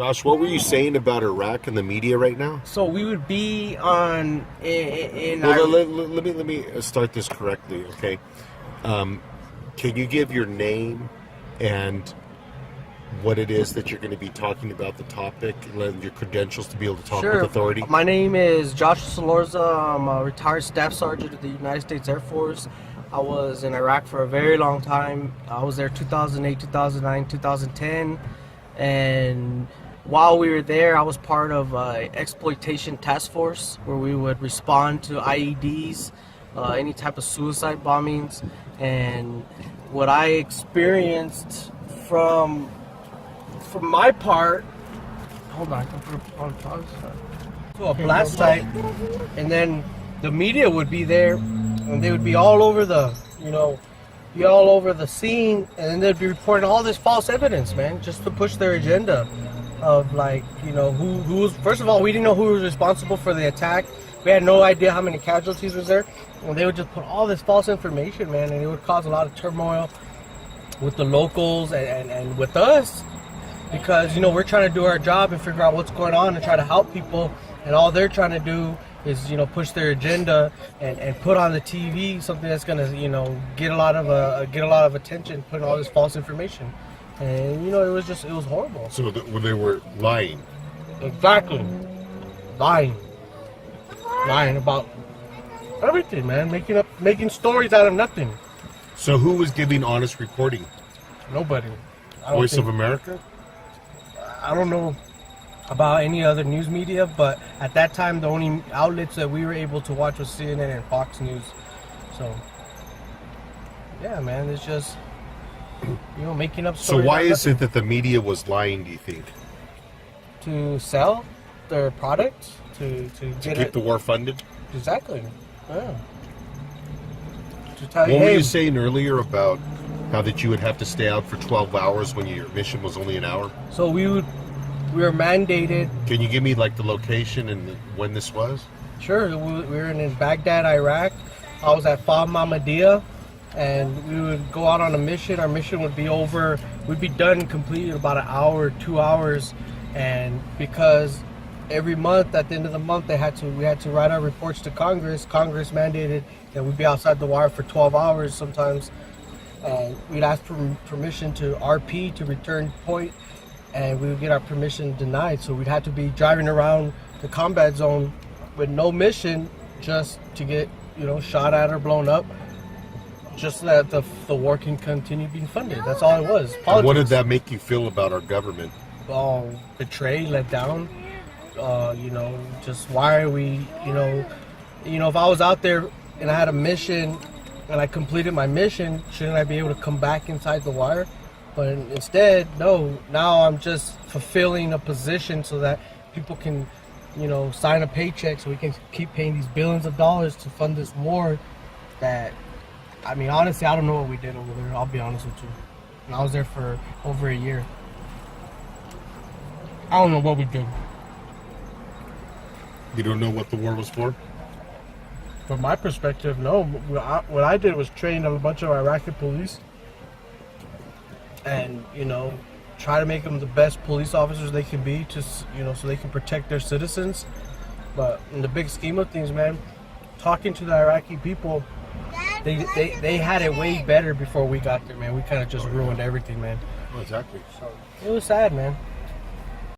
Josh, what were you saying about Iraq and the media right now? So we would be on in Well, let me start this correctly, okay? Can you give your name and what it is that you're going to be talking about, the topic, and your credentials to be able to talk with authority? My name is Josh Solorza. I'm a retired staff sergeant of the United States Air Force. I was in Iraq for a very long time. I was there 2008, 2009, 2010. And while we were there, I was part of an exploitation task force where we would respond to IEDs, any type of suicide bombings. And what I experienced from my part, hold on, I can put it on pause. To a blast site, and then the media would be there, and they would be all over the, be all over the scene, and then they'd be reporting all this false evidence, man, just to push their agenda of who was. First of all, we didn't know who was responsible for the attack. We had no idea how many casualties was there, and they would just put all this false information, man, and it would cause a lot of turmoil with the locals and with us. Because, we're trying to do our job and figure out what's going on and try to help people. And all they're trying to do is, push their agenda and put on the TV something that's going to, get a lot of attention, putting all this false information. And, it was horrible. So they were lying. Exactly. Lying about everything, man. Making stories out of nothing. So who was giving honest reporting? Nobody. Voice of America? I don't know about any other news media, but at that time the only outlets that we were able to watch was CNN and Fox News. So yeah, man, it's just making up stories. So why is it that the media was lying, do you think? To sell their product, to keep the war funded? Exactly. Yeah. What were you saying earlier about how that you would have to stay out for 12 hours when your mission was only an hour? So we were mandated. Can you give me the location and when this was? Sure. We were in Baghdad, Iraq. I was at Fa Mahmadiyah, and we would go out on a mission. Our mission would be over. We'd be done completely in about an hour, 2 hours, and because every month, at the end of the month, we had to write our reports to Congress. Congress mandated that we'd be outside the wire for 12 hours sometimes. And we'd ask for permission to RP, to return point, and we would get our permission denied. So we'd have to be driving around the combat zone with no mission, just to get shot at or blown up, just so that the war can continue being funded. That's all it was. And what did that make you feel about our government? Betrayed, let down. Just why are we, if I was out there and I had a mission and I completed my mission, shouldn't I be able to come back inside the wire? But instead, no. Now I'm just fulfilling a position so that people can, sign a paycheck so we can keep paying these billions of dollars to fund this war that, honestly, I don't know what we did over there. I'll be honest with you. And I was there for over a year. I don't know what we did. You don't know what the war was for? From my perspective, no. What I did was train a bunch of Iraqi police and, try to make them the best police officers they can be, so they can protect their citizens. But in the big scheme of things, man, talking to the Iraqi people, they had it way better before we got there, man. We kind of just ruined everything, man. Oh, exactly. So it was sad, man.